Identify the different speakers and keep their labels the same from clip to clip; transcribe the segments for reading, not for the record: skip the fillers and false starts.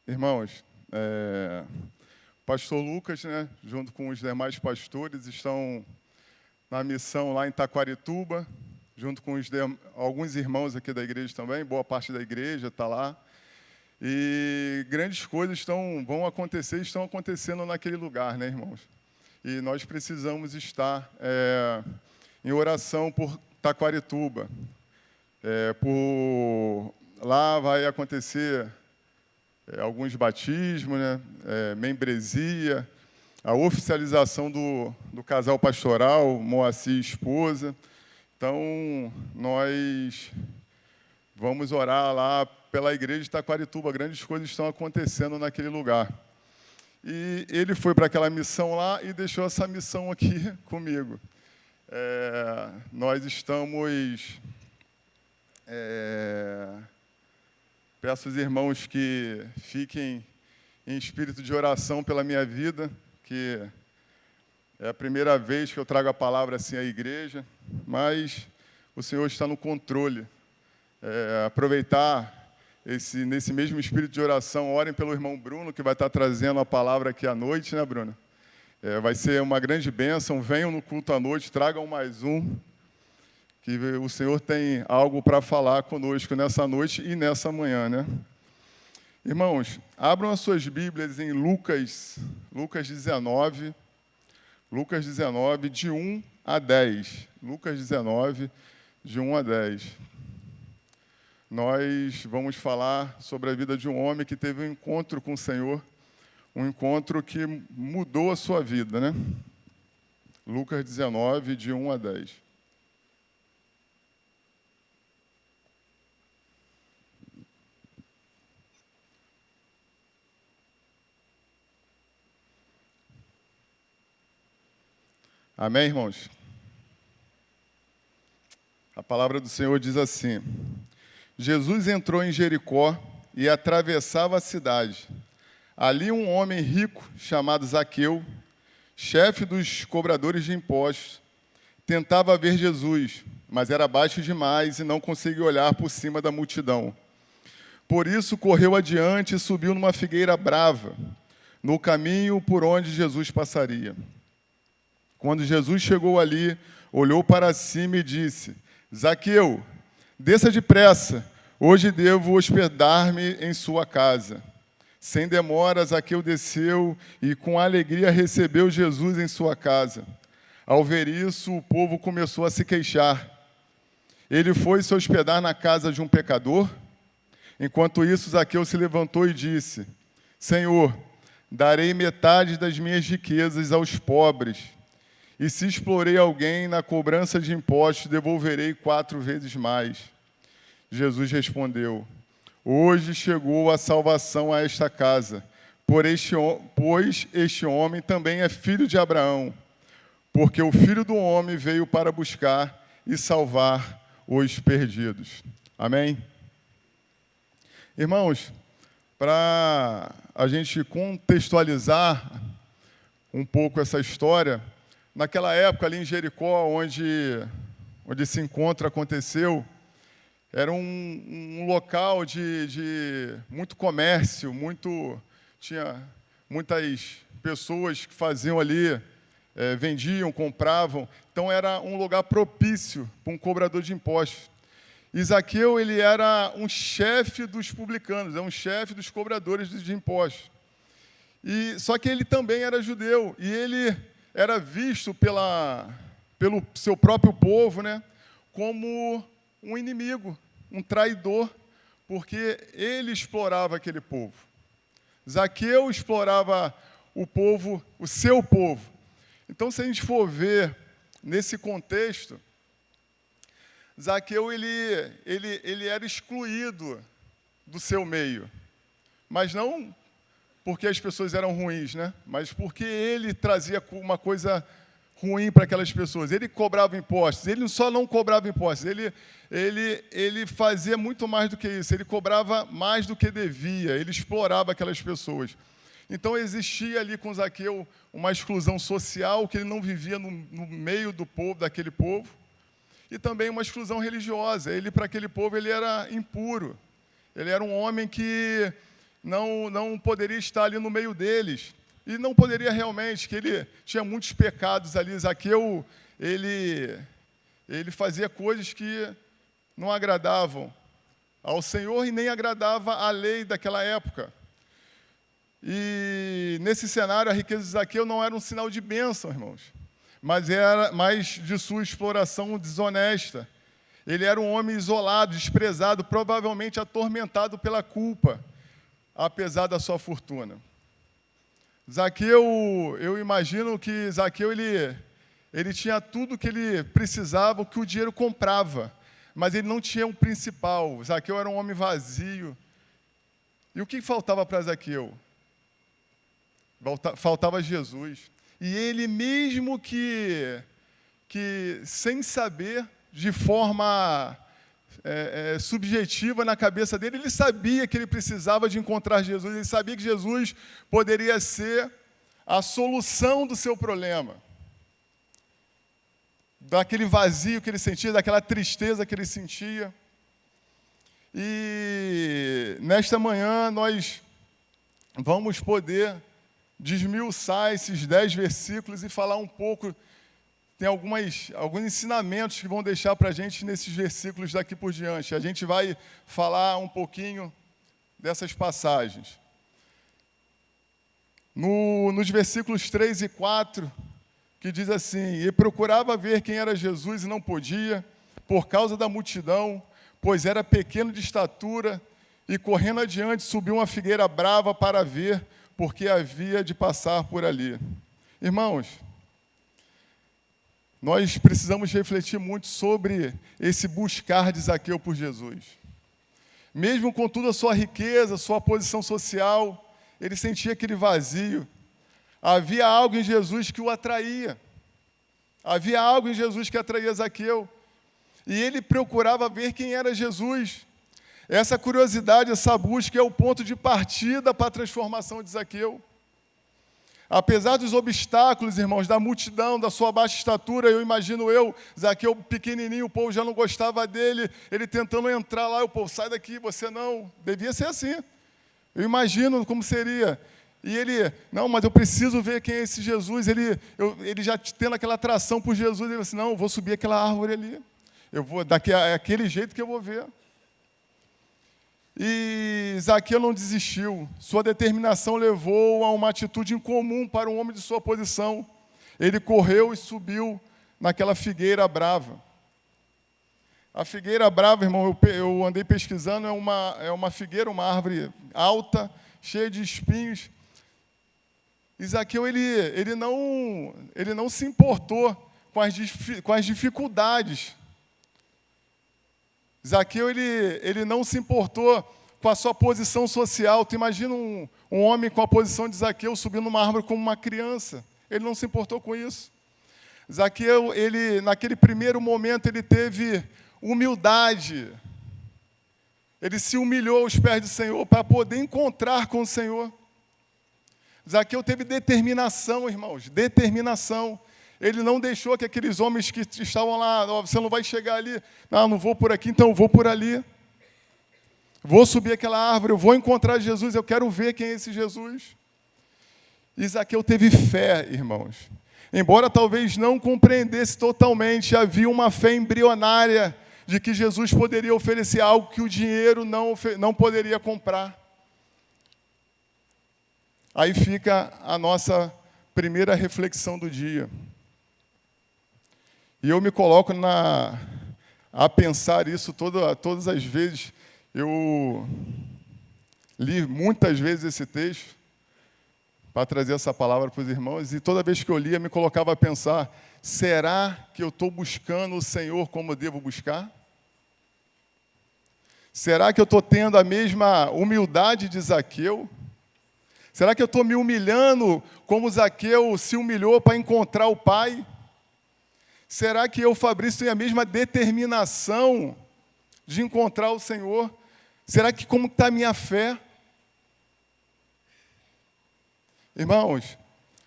Speaker 1: Irmãos, pastor Lucas, né, junto com os demais pastores, estão na missão lá em Taquarituba, junto com alguns irmãos aqui da igreja também, boa parte da igreja está lá. E grandes coisas estão acontecendo naquele lugar, né, irmãos? E nós precisamos estar em oração por Taquarituba. Lá vai acontecer alguns batismos, né? Membresia, a oficialização do casal pastoral, Moacir e esposa. Então, nós vamos orar lá pela igreja de Taquarituba. Grandes coisas estão acontecendo naquele lugar. E ele foi para aquela missão lá e deixou essa missão aqui comigo. Nós estamos... Peço aos irmãos que fiquem em espírito de oração pela minha vida, que é a primeira vez que eu trago a palavra assim à igreja, mas o Senhor está no controle. Aproveitar nesse mesmo espírito de oração, orem pelo irmão Bruno, que vai estar trazendo a palavra aqui à noite, né, Bruno? Vai ser uma grande bênção. Venham no culto à noite, tragam mais um, que o Senhor tem algo para falar conosco nessa noite e nessa manhã, né? Irmãos, abram as suas Bíblias em Lucas 19, de 1 a 10. Lucas 19, de 1 a 10. Nós vamos falar sobre a vida de um homem que teve um encontro com o Senhor, um encontro que mudou a sua vida, né? Lucas 19, de 1 a 10. Amém, irmãos? A palavra do Senhor diz assim: Jesus entrou em Jericó e atravessava a cidade. Ali um homem rico, chamado Zaqueu, chefe dos cobradores de impostos, tentava ver Jesus, mas era baixo demais e não conseguia olhar por cima da multidão. Por isso correu adiante e subiu numa figueira brava, no caminho por onde Jesus passaria. Quando Jesus chegou ali, olhou para cima e disse: Zaqueu, desça depressa, hoje devo hospedar-me em sua casa. Sem demora, Zaqueu desceu e com alegria recebeu Jesus em sua casa. Ao ver isso, o povo começou a se queixar. Ele foi se hospedar na casa de um pecador? Enquanto isso, Zaqueu se levantou e disse: Senhor, darei metade das minhas riquezas aos pobres. E se explorei alguém na cobrança de impostos, devolverei 4 vezes mais. Jesus respondeu: Hoje chegou a salvação a esta casa, pois este homem também é filho de Abraão, porque o Filho do Homem veio para buscar e salvar os perdidos. Amém? Irmãos, para a gente contextualizar um pouco essa história, naquela época, ali em Jericó, onde esse encontro aconteceu, era um local de muito comércio, tinha muitas pessoas que faziam ali, vendiam, compravam. Então, era um lugar propício para um cobrador de impostos. E Zaqueu, ele era um chefe dos publicanos, um chefe dos cobradores de impostos. Só que ele também era judeu, e ele era visto pelo seu próprio povo, né, como um inimigo, um traidor, porque ele explorava aquele povo. Zaqueu explorava o povo, o seu povo. Então, se a gente for ver nesse contexto, Zaqueu ele era excluído do seu meio, mas não porque as pessoas eram ruins, né? Mas porque ele trazia uma coisa ruim para aquelas pessoas. Ele cobrava impostos. Ele só não cobrava impostos. Ele fazia muito mais do que isso. Ele cobrava mais do que devia. Ele explorava aquelas pessoas. Então, existia ali com Zaqueu uma exclusão social, que ele não vivia no meio do povo, daquele povo. E também uma exclusão religiosa. Ele, para aquele povo, ele era impuro. Ele era um homem que não poderia estar ali no meio deles. E não poderia realmente, que ele tinha muitos pecados ali. Zaqueu, ele fazia coisas que não agradavam ao Senhor e nem agradava à lei daquela época. E nesse cenário, a riqueza de Zaqueu não era um sinal de bênção, irmãos, mas era mais de sua exploração desonesta. Ele era um homem isolado, desprezado, provavelmente atormentado pela culpa, apesar da sua fortuna. Zaqueu, eu imagino que Zaqueu, ele tinha tudo que ele precisava, o que o dinheiro comprava, mas ele não tinha o principal. Zaqueu era um homem vazio. E o que faltava para Zaqueu? Faltava Jesus. E ele, mesmo que sem saber, de forma subjetiva na cabeça dele, ele sabia que ele precisava de encontrar Jesus, ele sabia que Jesus poderia ser a solução do seu problema, daquele vazio que ele sentia, daquela tristeza que ele sentia. E nesta manhã nós vamos poder desmiuçar esses 10 versículos e falar um pouco. Tem alguns ensinamentos que vão deixar para a gente nesses versículos daqui por diante. A gente vai falar um pouquinho dessas passagens. Nos versículos 3 e 4, que diz assim: E procurava ver quem era Jesus e não podia, por causa da multidão, pois era pequeno de estatura, e correndo adiante subiu uma figueira brava para ver, porque havia de passar por ali. Irmãos, nós precisamos refletir muito sobre esse buscar de Zaqueu por Jesus. Mesmo com toda a sua riqueza, sua posição social, ele sentia aquele vazio. Havia algo em Jesus que o atraía. Havia algo em Jesus que atraía Zaqueu. E ele procurava ver quem era Jesus. Essa curiosidade, essa busca é o ponto de partida para a transformação de Zaqueu. Apesar dos obstáculos, irmãos, da multidão, da sua baixa estatura, imagino Zaqueu pequenininho, o povo já não gostava dele, ele tentando entrar lá, o povo, sai daqui, você não. Devia ser assim. Eu imagino como seria. E ele, não, mas eu preciso ver quem é esse Jesus. Ele já tendo aquela atração por Jesus, ele falou assim, não, eu vou subir aquela árvore ali. Eu vou, daquele jeito que eu vou ver. E Zaqueu não desistiu. Sua determinação levou a uma atitude incomum para um homem de sua posição. Ele correu e subiu naquela figueira brava. A figueira brava, irmão, eu andei pesquisando, é uma figueira, uma árvore alta, cheia de espinhos. E Zaqueu, ele não se importou com as dificuldades. Zaqueu, ele não se importou com a sua posição social. Tu imagina um homem com a posição de Zaqueu subindo numa árvore como uma criança. Ele não se importou com isso. Zaqueu, naquele primeiro momento, ele teve humildade. Ele se humilhou aos pés do Senhor para poder encontrar com o Senhor. Zaqueu teve determinação, irmãos, determinação. Ele não deixou que aqueles homens que estavam lá, você não vai chegar ali, não vou por aqui, então eu vou por ali. Vou subir aquela árvore, eu vou encontrar Jesus, eu quero ver quem é esse Jesus. E Zaqueu teve fé, irmãos. Embora talvez não compreendesse totalmente, havia uma fé embrionária de que Jesus poderia oferecer algo que o dinheiro não poderia comprar. Aí fica a nossa primeira reflexão do dia. E eu me coloco a pensar isso todas as vezes. Eu li muitas vezes esse texto para trazer essa palavra para os irmãos, e toda vez que eu lia, me colocava a pensar, será que eu estou buscando o Senhor como eu devo buscar? Será que eu estou tendo a mesma humildade de Zaqueu? Será que eu estou me humilhando como Zaqueu se humilhou para encontrar o Pai? Será que eu, Fabrício, tenho a mesma determinação de encontrar o Senhor? Será que como está a minha fé? Irmãos,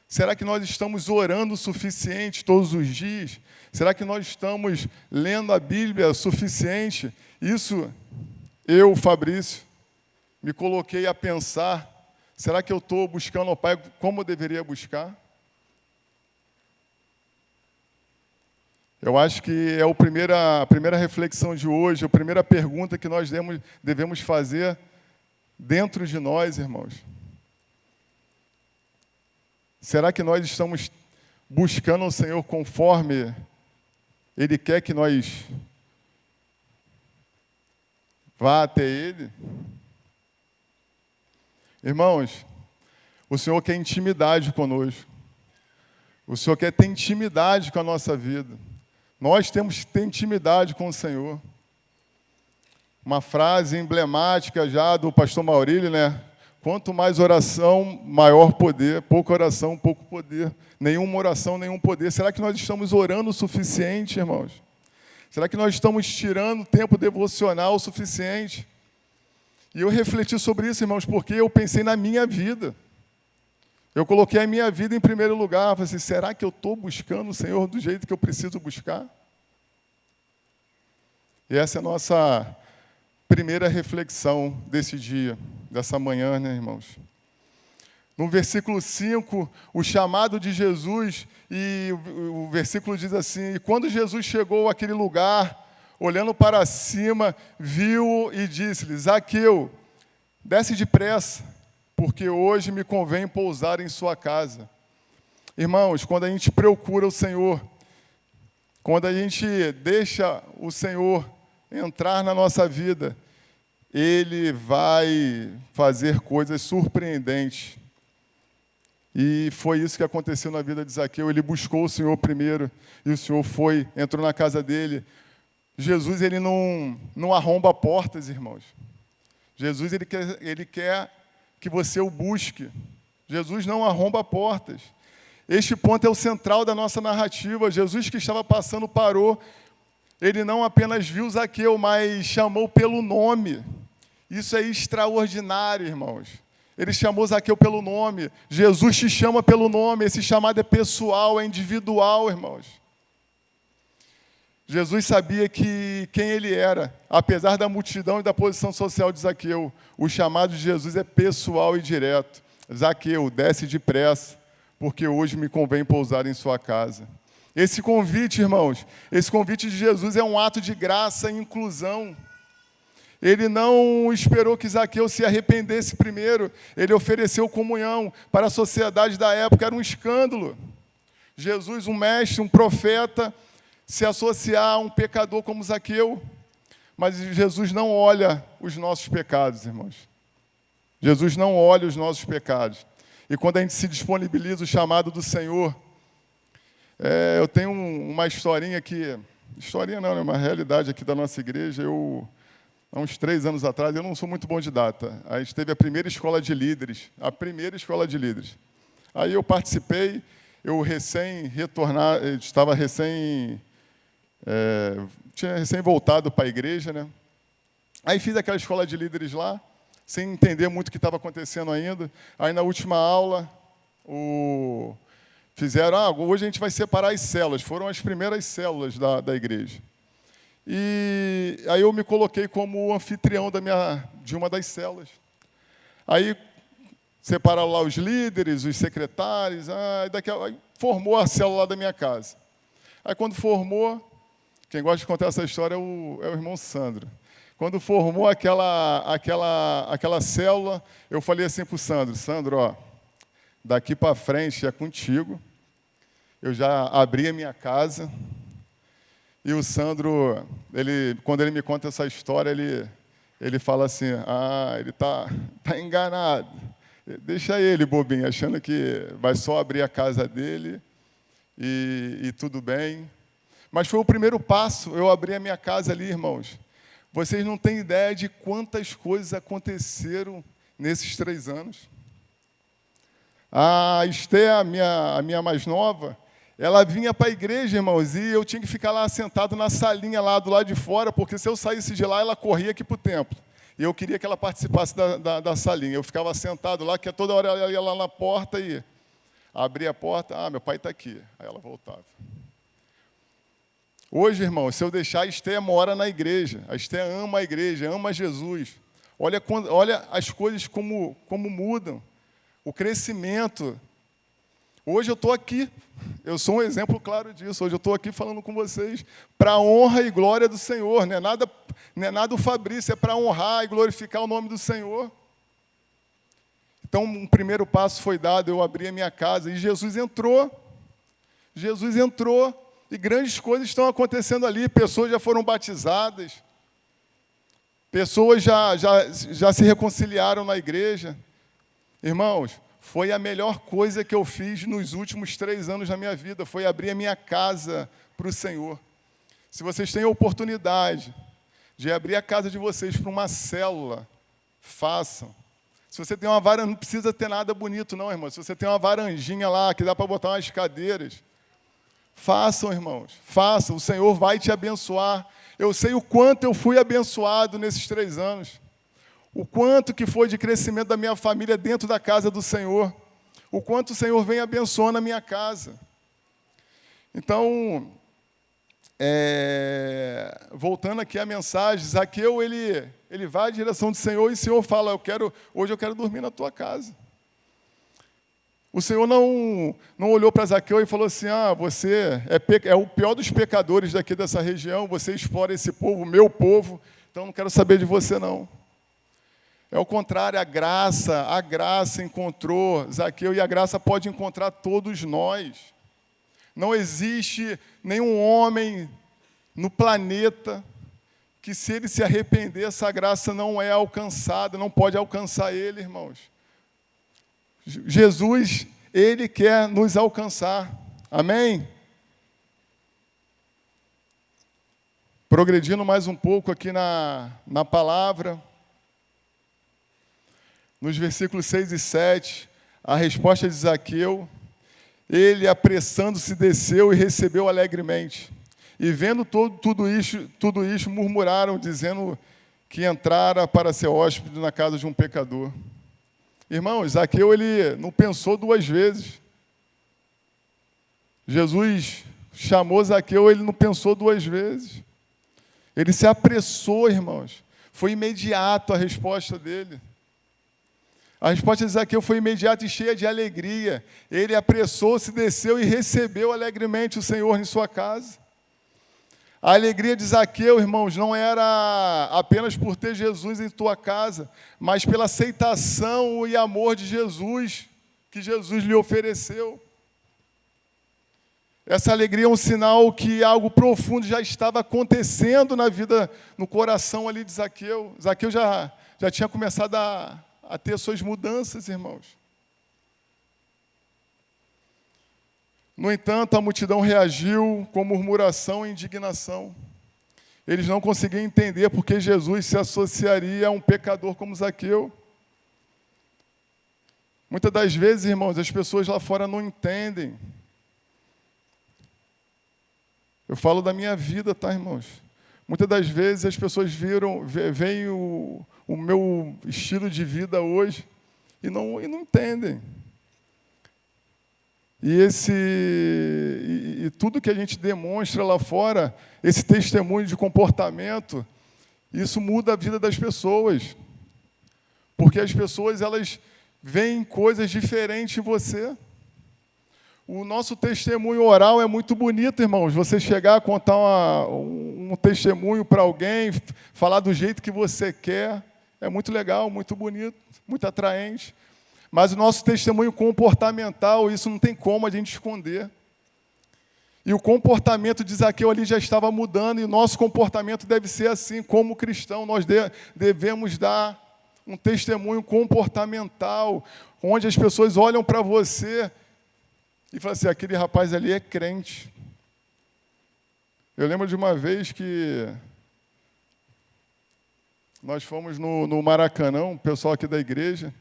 Speaker 1: será que nós estamos orando o suficiente todos os dias? Será que nós estamos lendo a Bíblia o suficiente? Isso, eu, Fabrício, me coloquei a pensar, será que eu estou buscando ao Pai como eu deveria buscar? Eu acho que é a primeira reflexão de hoje, a primeira pergunta que nós devemos fazer dentro de nós, irmãos. Será que nós estamos buscando o Senhor conforme Ele quer que nós vá até Ele? Irmãos, o Senhor quer intimidade conosco. O Senhor quer ter intimidade com a nossa vida. Nós temos que ter intimidade com o Senhor. Uma frase emblemática já do pastor Maurílio, né? Quanto mais oração, maior poder. Pouca oração, pouco poder. Nenhuma oração, nenhum poder. Será que nós estamos orando o suficiente, irmãos? Será que nós estamos tirando tempo devocional o suficiente? E eu refleti sobre isso, irmãos, porque eu pensei na minha vida. Eu coloquei a minha vida em primeiro lugar. Falei assim, será que eu estou buscando o Senhor do jeito que eu preciso buscar? E essa é a nossa primeira reflexão desse dia, dessa manhã, né, irmãos? No versículo 5, o chamado de Jesus, e o versículo diz assim, e quando Jesus chegou àquele lugar, olhando para cima, viu e disse-lhe, Zaqueu, desce depressa, porque hoje me convém pousar em sua casa. Irmãos, quando a gente procura o Senhor, quando a gente deixa o Senhor entrar na nossa vida, Ele vai fazer coisas surpreendentes. E foi isso que aconteceu na vida de Zaqueu. Ele buscou o Senhor primeiro, e o Senhor entrou na casa dele. Jesus, ele não arromba portas, irmãos. Jesus, ele quer que você o busque. Jesus não arromba portas. Este ponto é o central da nossa narrativa. Jesus que estava passando parou. Ele não apenas viu Zaqueu, mas chamou pelo nome. Isso é extraordinário, irmãos. Ele chamou Zaqueu pelo nome. Jesus te chama pelo nome. Esse chamado é pessoal, é individual, irmãos. Jesus sabia quem ele era, apesar da multidão e da posição social de Zaqueu. O chamado de Jesus é pessoal e direto. Zaqueu, desce depressa, porque hoje me convém pousar em sua casa. Esse convite, irmãos, esse convite de Jesus é um ato de graça e inclusão. Ele não esperou que Zaqueu se arrependesse primeiro. Ele ofereceu comunhão para a sociedade da época. Era um escândalo. Jesus, um mestre, um profeta, se associar a um pecador como Zaqueu. Mas Jesus não olha os nossos pecados, irmãos. Jesus não olha os nossos pecados. E quando a gente se disponibiliza o chamado do Senhor, eu tenho uma historinha aqui, historinha não, é uma realidade aqui da nossa igreja. Há uns 3 anos atrás, eu não sou muito bom de data, a gente teve a primeira escola de líderes, Aí eu participei, eu tinha recém voltado para a igreja, né? Aí fiz aquela escola de líderes lá, sem entender muito o que estava acontecendo ainda. Aí na última aula, fizeram, hoje a gente vai separar as células. Foram as primeiras células da igreja. E aí eu me coloquei como anfitrião de uma das células. Aí separaram lá os líderes, os secretários, aí formou a célula lá da minha casa. Aí quando formou, quem gosta de contar essa história é o irmão Sandro. Quando formou aquela célula, eu falei assim para o Sandro, daqui para frente é contigo. Eu já abri a minha casa. E o Sandro, quando ele me conta essa história, ele fala assim, ele tá enganado. Deixa ele, bobinho, achando que vai só abrir a casa dele e tudo bem. Mas foi o primeiro passo, eu abri a minha casa ali, irmãos. Vocês não têm ideia de quantas coisas aconteceram nesses 3 anos. A Esté, a minha mais nova, ela vinha para a igreja, irmãos, e eu tinha que ficar lá sentado na salinha lá do lado de fora, porque se eu saísse de lá, ela corria aqui para o templo. E eu queria que ela participasse da salinha. Eu ficava sentado lá, que toda hora ela ia lá na porta e abria a porta, meu pai está aqui. Aí ela voltava. Hoje, irmão, se eu deixar, a Esté mora na igreja. A Esté ama a igreja, ama Jesus. Olha as coisas como mudam. O crescimento. Hoje eu estou aqui. Eu sou um exemplo claro disso. Hoje eu estou aqui falando com vocês para a honra e glória do Senhor. Não é nada o Fabrício, é para honrar e glorificar o nome do Senhor. Então, um primeiro passo foi dado, eu abri a minha casa e Jesus entrou. Jesus entrou e grandes coisas estão acontecendo ali. Pessoas já foram batizadas. Pessoas já se reconciliaram na igreja. Irmãos, foi a melhor coisa que eu fiz nos últimos 3 anos da minha vida, foi abrir a minha casa para o Senhor. Se vocês têm a oportunidade de abrir a casa de vocês para uma célula, façam. Se você tem uma varanda, não precisa ter nada bonito não, irmão. Se você tem uma varandinha lá, que dá para botar umas cadeiras, façam, irmãos, façam. O Senhor vai te abençoar. Eu sei o quanto eu fui abençoado nesses 3 anos. O quanto que foi de crescimento da minha família dentro da casa do Senhor. O quanto o Senhor vem abençoando a minha casa. Então, voltando aqui à mensagem, Zaqueu, ele vai à direção do Senhor e o Senhor fala, hoje eu quero dormir na tua casa. O Senhor não olhou para Zaqueu e falou assim, você é o pior dos pecadores daqui dessa região, você explora esse povo, meu povo, então não quero saber de você não. É o contrário, a graça encontrou Zaqueu e a graça pode encontrar todos nós. Não existe nenhum homem no planeta que, se ele se arrepender, essa graça não é alcançada, não pode alcançar ele, irmãos. Jesus, ele quer nos alcançar. Amém? Progredindo mais um pouco aqui na palavra, nos versículos 6 e 7, a resposta de Zaqueu, ele, apressando-se, desceu e recebeu alegremente. E vendo tudo isso, murmuraram, dizendo que entrara para ser hóspede na casa de um pecador. Irmãos, Zaqueu, ele não pensou 2 vezes. Jesus chamou Zaqueu, ele não pensou 2 vezes. Ele se apressou, irmãos. Foi imediato a resposta dele. A resposta de Zaqueu foi imediata e cheia de alegria. Ele apressou-se, desceu e recebeu alegremente o Senhor em sua casa. A alegria de Zaqueu, irmãos, não era apenas por ter Jesus em tua casa, mas pela aceitação e amor de Jesus, que Jesus lhe ofereceu. Essa alegria é um sinal que algo profundo já estava acontecendo na vida, no coração ali de Zaqueu. Zaqueu já tinha começado a ter suas mudanças, irmãos. No entanto, a multidão reagiu com murmuração e indignação. Eles não conseguiam entender por que Jesus se associaria a um pecador como Zaqueu. Muitas das vezes, irmãos, as pessoas lá fora não entendem. Eu falo da minha vida, tá, irmãos? Muitas das vezes as pessoas veem o meu estilo de vida hoje e não entendem. E tudo que a gente demonstra lá fora, esse testemunho de comportamento, isso muda a vida das pessoas. Porque as pessoas, elas veem coisas diferentes em você. O nosso testemunho oral é muito bonito, irmãos. Você chegar a contar um testemunho para alguém, falar do jeito que você quer, é muito legal, muito bonito, muito atraente. Mas o nosso testemunho comportamental, isso não tem como a gente esconder. E o comportamento de Zaqueu ali já estava mudando, e o nosso comportamento deve ser assim, como cristão. Nós devemos dar um testemunho comportamental, onde as pessoas olham para você e falam assim, aquele rapaz ali é crente. Eu lembro de uma vez que nós fomos no Maracanã, o pessoal aqui da igreja,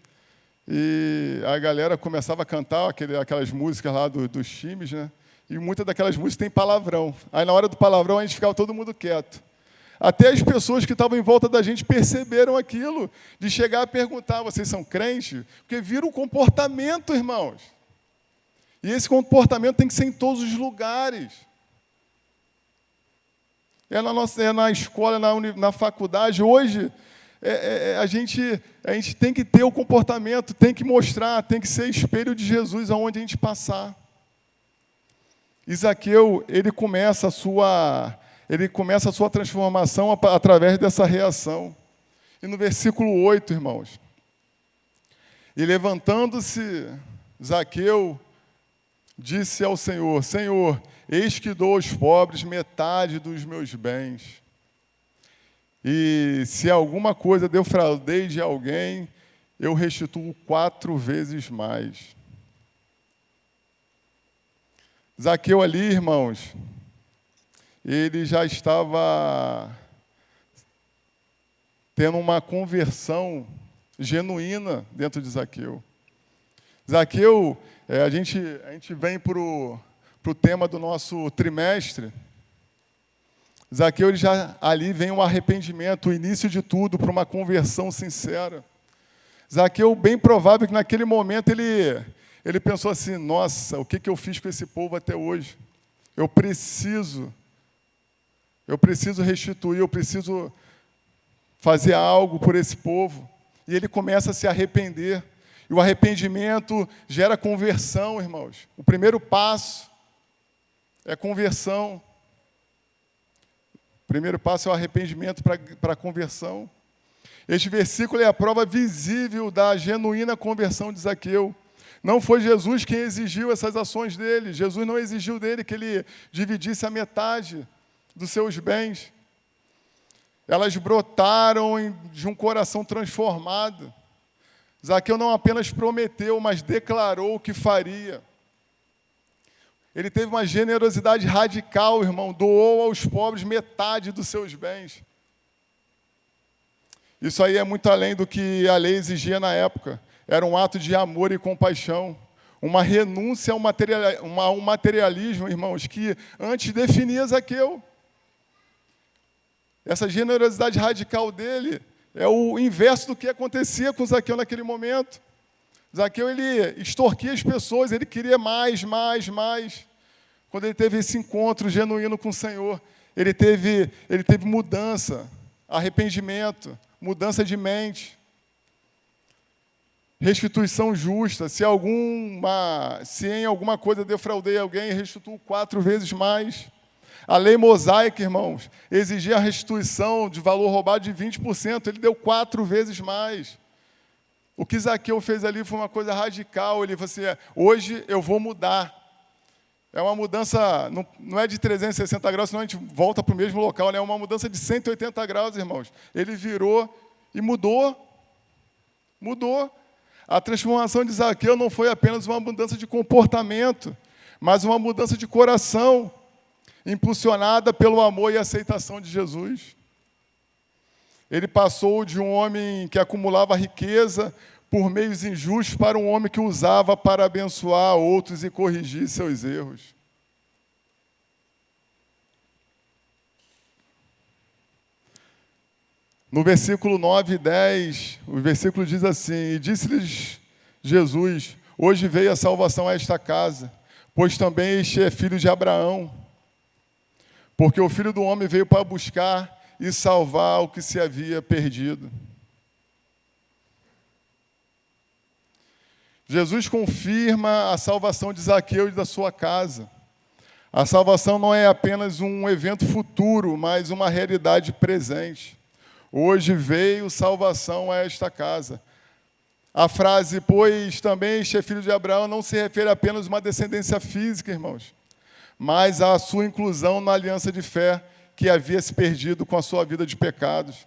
Speaker 1: e a galera começava a cantar aquelas músicas lá dos times, né? E muitas daquelas músicas tem palavrão. Aí, na hora do palavrão, a gente ficava todo mundo quieto. Até as pessoas que estavam em volta da gente perceberam aquilo, de chegar a perguntar, vocês são crentes? Porque viram o comportamento, irmãos. E esse comportamento tem que ser em todos os lugares. É na escola, na faculdade. Hoje, a gente tem que ter o comportamento, tem que mostrar, tem que ser espelho de Jesus aonde a gente passar. E Zaqueu, ele começa a sua transformação através dessa reação. E no versículo 8, irmãos, e levantando-se Zaqueu, disse ao Senhor: Senhor, eis que dou aos pobres metade dos meus bens. E se alguma coisa defraudei de alguém, eu restituo 4 vezes mais. Zaqueu ali, irmãos, ele já estava tendo uma conversão genuína dentro de Zaqueu. Zaqueu, a gente vem para o tema do nosso trimestre. Zaqueu, ali vem um arrependimento, o início de tudo, para uma conversão sincera. Zaqueu, bem provável que naquele momento ele pensou assim: nossa, o que eu fiz com esse povo até hoje? Eu preciso restituir, eu preciso fazer algo por esse povo. E ele começa a se arrepender. E o arrependimento gera conversão, irmãos. O primeiro passo é conversão. O primeiro passo é o arrependimento para a conversão. Este versículo é a prova visível da genuína conversão de Zaqueu. Não foi Jesus quem exigiu essas ações dele. Jesus não exigiu dele que ele dividisse a metade dos seus bens. Elas brotaram de um coração transformado. Zaqueu não apenas prometeu, mas declarou o que faria. Ele teve uma generosidade radical, irmão, doou aos pobres metade dos seus bens. Isso aí é muito além do que a lei exigia na época. Era um ato de amor e compaixão, uma renúncia ao materialismo, irmãos, que antes definia Zaqueu. Essa generosidade radical dele é o inverso do que acontecia com Zaqueu naquele momento. Zaqueu, ele extorquia as pessoas, ele queria mais. Quando ele teve esse encontro genuíno com o Senhor, ele teve mudança, arrependimento, mudança de mente, restituição justa. Se em alguma coisa defraudei alguém, restituo 4 vezes mais. A lei mosaica, irmãos, exigia a restituição de valor roubado de 20%, ele deu 4 vezes mais. O que Zaqueu fez ali foi uma coisa radical. Ele falou assim: hoje eu vou mudar. É uma mudança, não é de 360 graus, senão a gente volta para o mesmo local, né? É uma mudança de 180 graus, irmãos. Ele virou e mudou. A transformação de Zaqueu não foi apenas uma mudança de comportamento, mas uma mudança de coração, impulsionada pelo amor e aceitação de Jesus. Ele passou de um homem que acumulava riqueza por meios injustos para um homem que usava para abençoar outros e corrigir seus erros. No versículo 9 e 10, o versículo diz assim: e disse-lhes Jesus: hoje veio a salvação a esta casa, pois também este é filho de Abraão. Porque o Filho do Homem veio para buscar e salvar o que se havia perdido. Jesus confirma a salvação de Zaqueu e da sua casa. A salvação não é apenas um evento futuro, mas uma realidade presente. Hoje veio salvação a esta casa. A frase, pois também este é filho de Abraão, não se refere apenas a uma descendência física, irmãos, mas à sua inclusão na aliança de fé que havia se perdido com a sua vida de pecados.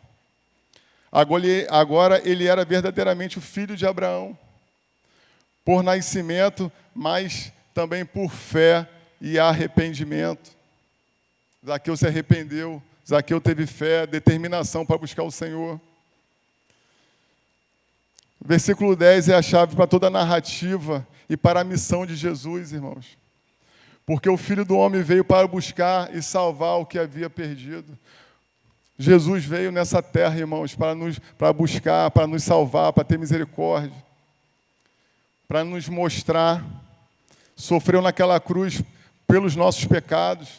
Speaker 1: Agora ele era verdadeiramente o filho de Abraão, por nascimento, mas também por fé e arrependimento. Zaqueu se arrependeu, Zaqueu teve fé, determinação para buscar o Senhor. O versículo 10 é a chave para toda a narrativa e para a missão de Jesus, irmãos. Porque o Filho do Homem veio para buscar e salvar o que havia perdido. Jesus veio nessa terra, irmãos, para buscar, para nos salvar, para ter misericórdia, para nos mostrar. Sofreu naquela cruz pelos nossos pecados.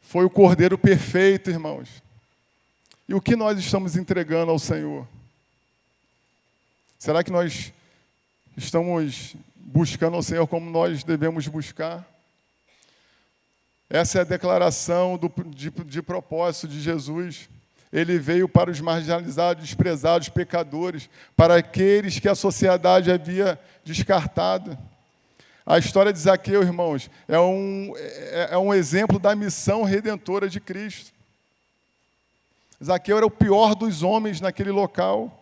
Speaker 1: Foi o Cordeiro perfeito, irmãos. E o que nós estamos entregando ao Senhor? Será que nós estamos buscando ao Senhor como nós devemos buscar? Essa é a declaração de propósito de Jesus. Ele veio para os marginalizados, desprezados, pecadores, para aqueles que a sociedade havia descartado. A história de Zaqueu, irmãos, é um exemplo da missão redentora de Cristo. Zaqueu era o pior dos homens naquele local.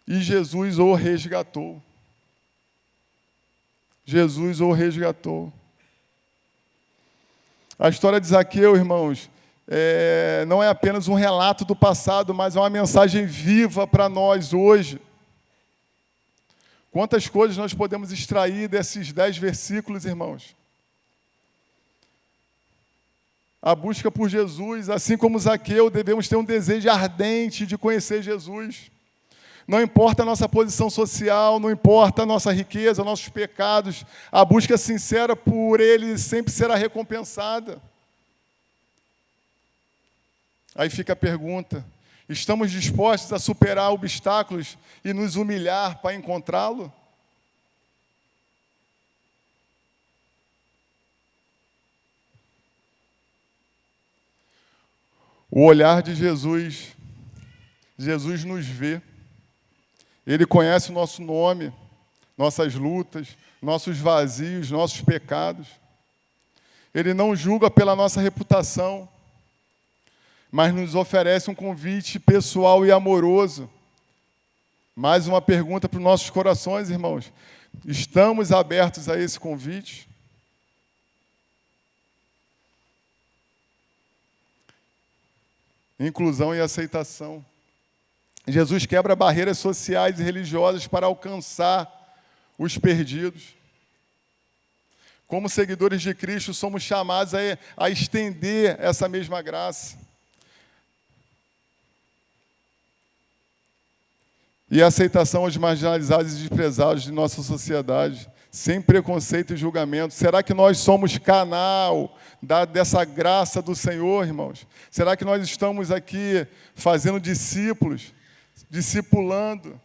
Speaker 1: E Jesus o resgatou. Jesus o resgatou. A história de Zaqueu, irmãos, não é apenas um relato do passado, mas é uma mensagem viva para nós hoje. Quantas coisas nós podemos extrair desses 10 versículos, irmãos? A busca por Jesus, assim como Zaqueu, devemos ter um desejo ardente de conhecer Jesus. Não importa a nossa posição social, não importa a nossa riqueza, nossos pecados, a busca sincera por Ele sempre será recompensada. Aí fica a pergunta: estamos dispostos a superar obstáculos e nos humilhar para encontrá-lo? O olhar de Jesus, Jesus nos vê. Ele conhece o nosso nome, nossas lutas, nossos vazios, nossos pecados. Ele não julga pela nossa reputação, mas nos oferece um convite pessoal e amoroso. Mais uma pergunta para os nossos corações, irmãos. Estamos abertos a esse convite? Inclusão e aceitação. Jesus quebra barreiras sociais e religiosas para alcançar os perdidos. Como seguidores de Cristo, somos chamados a estender essa mesma graça. E a aceitação aos marginalizados e desprezados de nossa sociedade, sem preconceito e julgamento. Será que nós somos canal dessa graça do Senhor, irmãos? Será que nós estamos aqui fazendo discípulos, discipulando?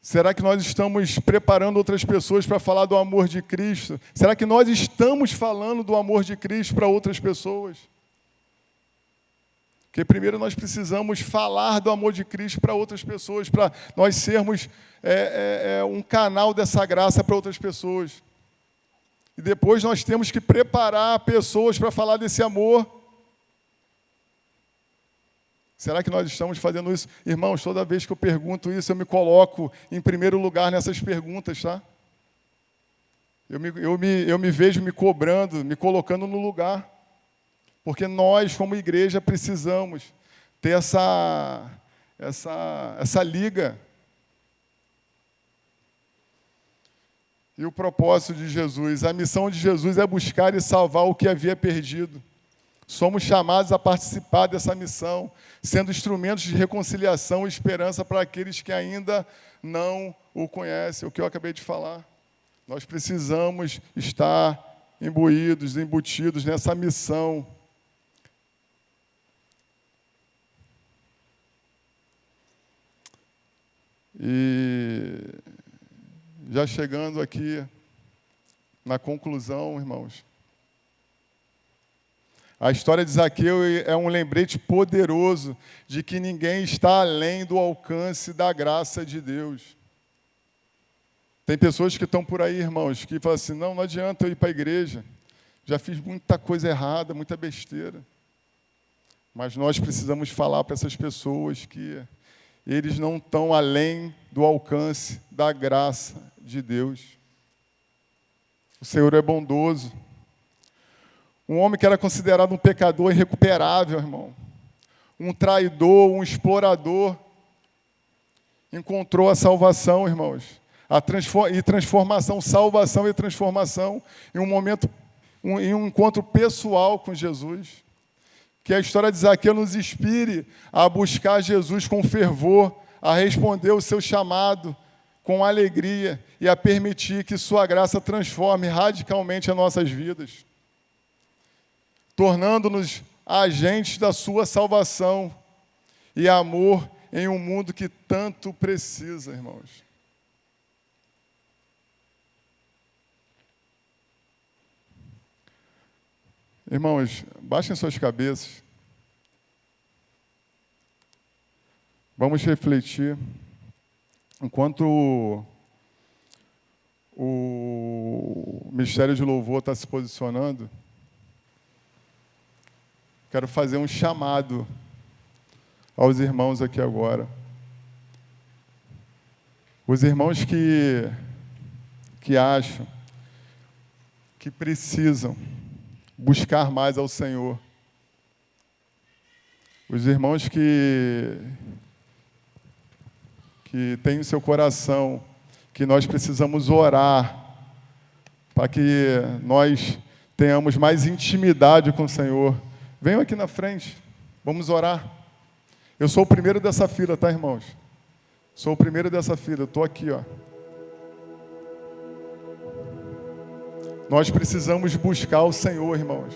Speaker 1: Será que nós estamos preparando outras pessoas para falar do amor de Cristo? Será que nós estamos falando do amor de Cristo para outras pessoas? Porque primeiro nós precisamos falar do amor de Cristo para outras pessoas, para nós sermos um canal dessa graça para outras pessoas. E depois nós temos que preparar pessoas para falar desse amor. Será que nós estamos fazendo isso? Irmãos, toda vez que eu pergunto isso, eu me coloco em primeiro lugar nessas perguntas, tá? Eu me vejo me cobrando, me colocando no lugar. Porque nós, como igreja, precisamos ter essa liga. E o propósito de Jesus, a missão de Jesus é buscar e salvar o que havia perdido. Somos chamados a participar dessa missão, sendo instrumentos de reconciliação e esperança para aqueles que ainda não o conhecem, o que eu acabei de falar. Nós precisamos estar imbuídos, embutidos nessa missão. E já chegando aqui na conclusão, irmãos, a história de Zaqueu é um lembrete poderoso de que ninguém está além do alcance da graça de Deus. Tem pessoas que estão por aí, irmãos, que falam assim: não adianta eu ir para a igreja, já fiz muita coisa errada, muita besteira. Mas nós precisamos falar para essas pessoas que eles não estão além do alcance da graça de Deus. O Senhor é bondoso. Um homem que era considerado um pecador irrecuperável, irmão, um traidor, um explorador, encontrou a salvação, irmãos, salvação e transformação, em um encontro pessoal com Jesus. Que a história de Zaqueu nos inspire a buscar Jesus com fervor, a responder o seu chamado com alegria e a permitir que sua graça transforme radicalmente as nossas vidas. tornando-nos agentes da sua salvação e amor em um mundo que tanto precisa, irmãos. Irmãos, baixem suas cabeças. Vamos refletir. Enquanto o Ministério de Louvor está se posicionando, quero fazer um chamado aos irmãos aqui agora. Os irmãos que acham que precisam buscar mais ao Senhor. Os irmãos que têm no seu coração que nós precisamos orar para que nós tenhamos mais intimidade com o Senhor. Venham aqui na frente, vamos orar. Eu sou o primeiro dessa fila, tá, irmãos? Sou o primeiro dessa fila, eu estou aqui, ó. Nós precisamos buscar o Senhor, irmãos.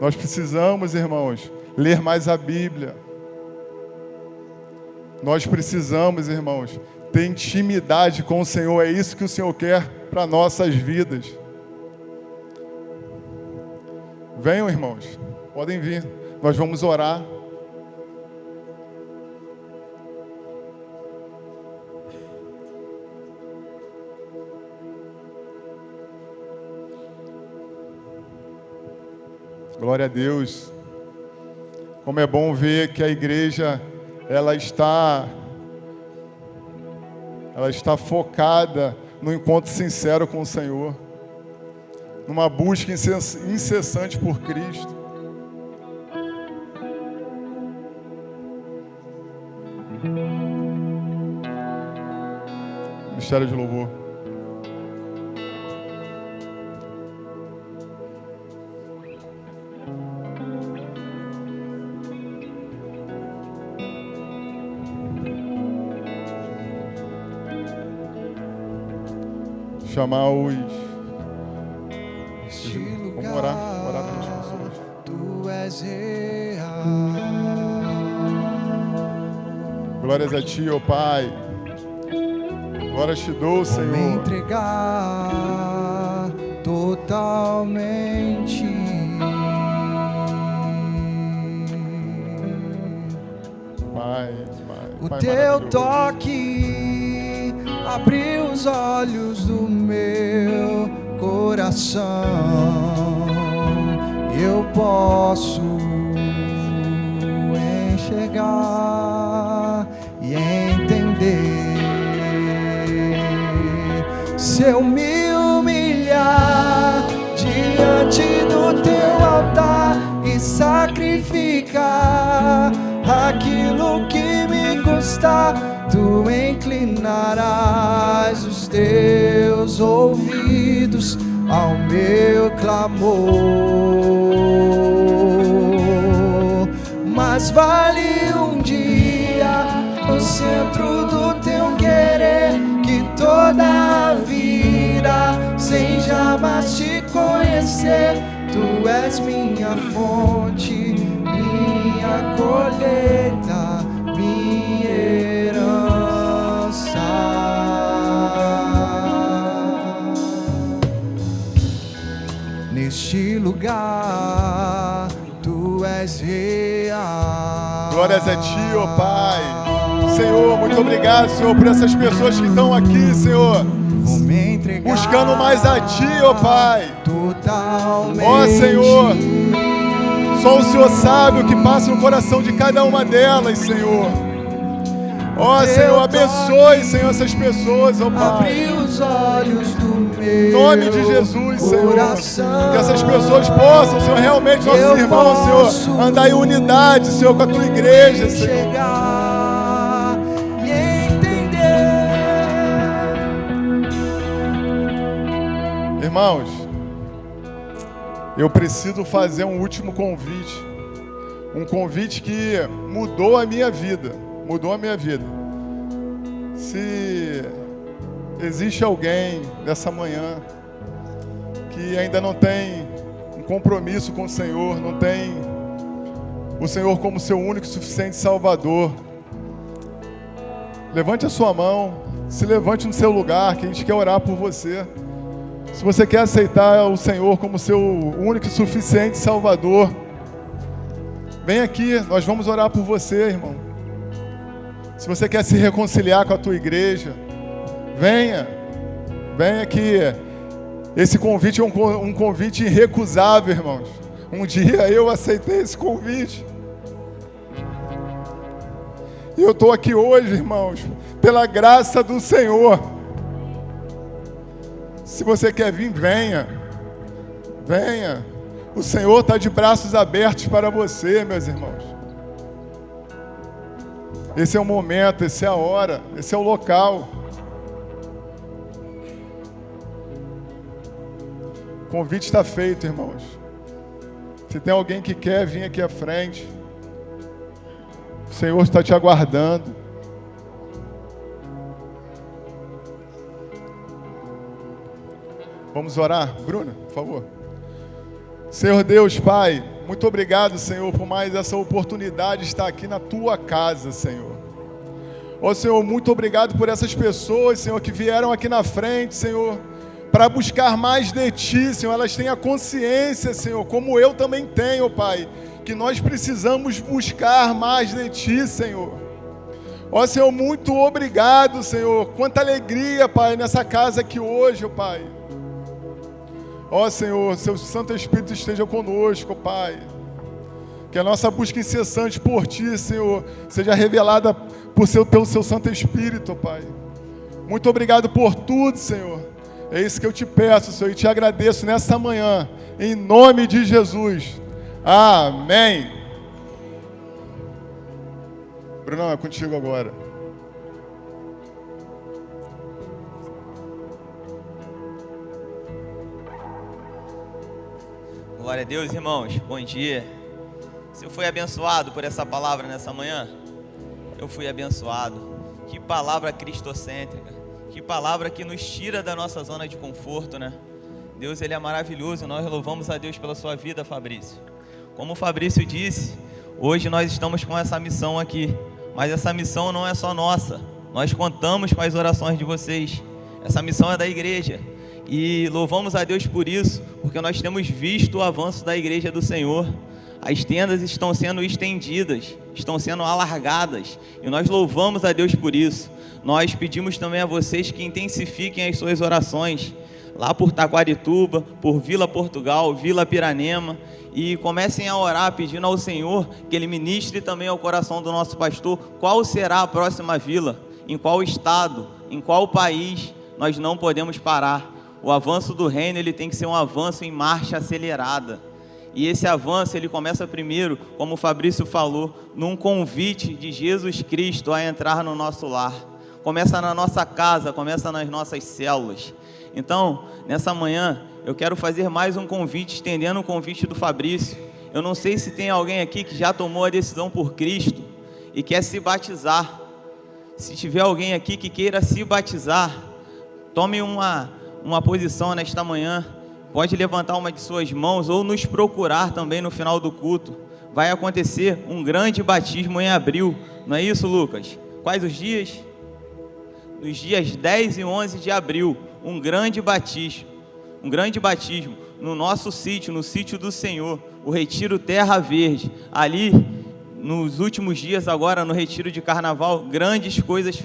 Speaker 1: Nós precisamos, irmãos, ler mais a Bíblia. Nós precisamos, irmãos, ter intimidade com o Senhor. É isso que o Senhor quer para nossas vidas. Venham, irmãos, podem vir. Nós vamos orar. Glória a Deus. Como é bom ver que a igreja ela está focada no encontro sincero com o Senhor, numa busca incessante por Cristo. Ministério de Louvor. Chamar os... Vamos orar pelas pessoas.
Speaker 2: Tu és real.
Speaker 1: Glórias a Ti, ó Pai. Glórias te dou, Senhor.
Speaker 2: Me entregar totalmente.
Speaker 1: Pai,
Speaker 2: O
Speaker 1: Pai
Speaker 2: Teu
Speaker 1: maravilhoso.
Speaker 2: toque abriu os olhos do meu coração. Eu posso enxergar e entender. Se eu me humilhar diante do Teu altar e sacrificar aquilo que me custar, Tu inclinarás os Teus ouvidos ao meu clamor. Mas vale um dia no centro do Teu querer, que toda a vida sem jamais Te conhecer. Tu és minha fonte, minha colheita, minha herança. Neste lugar, Tu és real.
Speaker 1: Glórias a Ti, ó Pai. Senhor, muito obrigado, Senhor, por essas pessoas que estão aqui, Senhor,
Speaker 2: Vou me entregar
Speaker 1: buscando mais a Ti, ó Pai.
Speaker 2: totalmente.
Speaker 1: Ó Senhor, só o Senhor sabe o que passa no coração de cada uma delas, Senhor. Ó Senhor, abençoe, Senhor, essas pessoas, ó Pai.
Speaker 2: Abri os olhos do meu
Speaker 1: Em nome de Jesus, Senhor.
Speaker 2: coração.
Speaker 1: Que essas pessoas possam, Senhor, realmente, nossos
Speaker 2: Eu
Speaker 1: irmãos, Senhor, andar em unidade, Senhor, com a Tua igreja, Senhor.
Speaker 2: Chegar e entender.
Speaker 1: Irmãos, eu preciso fazer um último convite. Um convite que mudou a minha vida. Mudou a minha vida. Se existe alguém nessa manhã que ainda não tem compromisso com o Senhor, não tem o Senhor como seu único e suficiente Salvador, levante a sua mão, se levante no seu lugar, que a gente quer orar por você. Se você quer aceitar o Senhor como seu único e suficiente Salvador, vem aqui, nós vamos orar por você, irmão. Se você quer se reconciliar com a tua igreja, venha aqui. Esse convite é um convite irrecusável, irmãos. Um dia eu aceitei esse convite. E eu estou aqui hoje, irmãos, pela graça do Senhor. Se você quer vir, venha. O Senhor está de braços abertos para você, meus irmãos. Esse é o momento, essa é a hora, esse é o local. O convite está feito, irmãos. Se tem alguém que quer vir aqui à frente, o Senhor está te aguardando. Vamos orar? Bruna, por favor. Senhor Deus, Pai, muito obrigado, Senhor, por mais essa oportunidade de estar aqui na Tua casa, Senhor. Ó Senhor, muito obrigado por essas pessoas, Senhor, que vieram aqui na frente, Senhor, para buscar mais de Ti, Senhor. Elas têm a consciência, Senhor, como eu também tenho, Pai, que nós precisamos buscar mais de Ti, Senhor. Ó Senhor, muito obrigado, Senhor. Quanta alegria, Pai, nessa casa aqui hoje, ó Pai. Ó Senhor, Seu Santo Espírito esteja conosco, Pai. Que a nossa busca incessante por Ti, Senhor, seja revelada pelo Seu Santo Espírito, Pai. Muito obrigado por tudo, Senhor. É isso que eu te peço, Senhor, e te agradeço nessa manhã, em nome de Jesus. Amém. Brunão, é contigo agora.
Speaker 3: Glória a Deus, irmãos. Bom dia. Você foi abençoado por essa palavra nessa manhã? Eu fui abençoado. Que palavra cristocêntrica. Que palavra que nos tira da nossa zona de conforto, né? Deus, Ele é maravilhoso. Nós louvamos a Deus pela sua vida, Fabrício. Como o Fabrício disse, hoje nós estamos com essa missão aqui. Mas essa missão não é só nossa. Nós contamos com as orações de vocês. Essa missão é da igreja. E louvamos a Deus por isso, porque nós temos visto o avanço da igreja do Senhor. As tendas estão sendo estendidas, estão sendo alargadas, e nós louvamos a Deus por isso. Nós pedimos também a vocês que intensifiquem as suas orações, lá por Taquarituba, por Vila Portugal, Vila Piranema, e comecem a orar pedindo ao Senhor que Ele ministre também ao coração do nosso pastor qual será a próxima vila, em qual estado, em qual país. Nós não podemos parar. O avanço do reino, ele tem que ser um avanço em marcha acelerada. E esse avanço, ele começa primeiro, como o Fabrício falou, num convite de Jesus Cristo a entrar no nosso lar. Começa na nossa casa, começa nas nossas células. Então, nessa manhã, eu quero fazer mais um convite, estendendo o convite do Fabrício. Eu não sei se tem alguém aqui que já tomou a decisão por Cristo e quer se batizar. Se tiver alguém aqui que queira se batizar, tome uma posição nesta manhã. Pode levantar uma de suas mãos ou nos procurar também no final do culto. Vai acontecer um grande batismo em abril. Não é isso, Lucas? Quais os dias? Nos dias 10 e 11 de abril, um grande batismo no nosso sítio, no sítio do Senhor, o Retiro Terra Verde. Ali, nos últimos dias agora, no Retiro de Carnaval, grandes coisas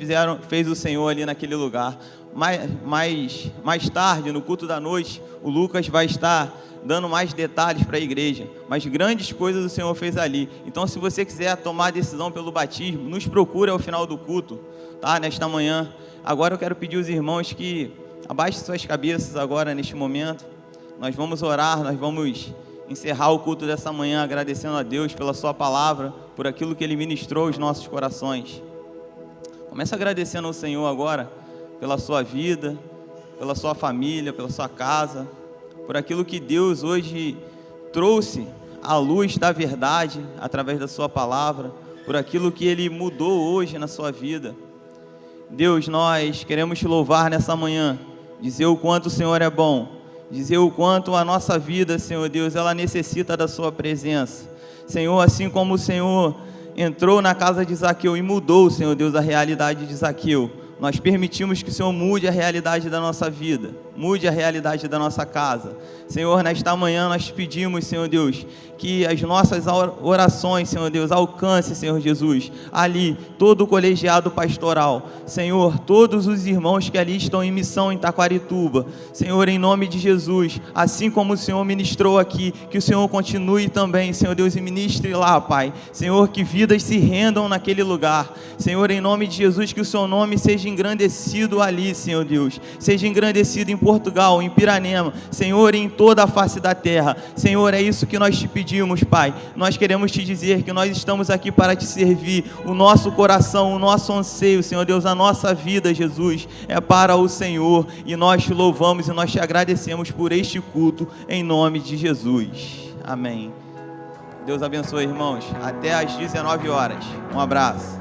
Speaker 3: fez o Senhor ali naquele lugar. Mais tarde, no culto da noite, o Lucas vai estar dando mais detalhes para a igreja, mas grandes coisas o Senhor fez ali. Então, se você quiser tomar a decisão pelo batismo, nos procure ao final do culto, tá? Nesta manhã. Agora eu quero pedir aos irmãos que abaixem suas cabeças agora, neste momento. Nós vamos orar, nós vamos encerrar o culto dessa manhã agradecendo a Deus pela sua palavra, por aquilo que Ele ministrou aos nossos corações. Comece agradecendo ao Senhor agora, pela sua vida, pela sua família, pela sua casa, por aquilo que Deus hoje trouxe à luz da verdade, através da sua palavra, por aquilo que Ele mudou hoje na sua vida. Deus, nós queremos te louvar nessa manhã, dizer o quanto o Senhor é bom, dizer o quanto a nossa vida, Senhor Deus, ela necessita da sua presença. Senhor, assim como o Senhor entrou na casa de Zaqueu e mudou, Senhor Deus, a realidade de Zaqueu, nós permitimos que o Senhor mude a realidade da nossa vida, mude a realidade da nossa casa. Senhor, nesta manhã nós pedimos, Senhor Deus, que as nossas orações, Senhor Deus, alcance, Senhor Jesus, ali, todo o colegiado pastoral. Senhor, todos os irmãos que ali estão em missão em Taquarituba. Senhor, em nome de Jesus, assim como o Senhor ministrou aqui, que o Senhor continue também, Senhor Deus, e ministre lá, Pai. Senhor, que vidas se rendam naquele lugar. Senhor, em nome de Jesus, que o Seu nome seja engrandecido ali, Senhor Deus. Seja engrandecido em Portugal, em Piranema, Senhor, em toda a face da terra. Senhor, é isso que nós te pedimos, Pai. Nós queremos te dizer que nós estamos aqui para te servir. O nosso coração, o nosso anseio, Senhor Deus, a nossa vida, Jesus, é para o Senhor. E nós te louvamos e nós te agradecemos por este culto, em nome de Jesus. Amém. Deus abençoe, irmãos. Até às 19 horas. Um abraço.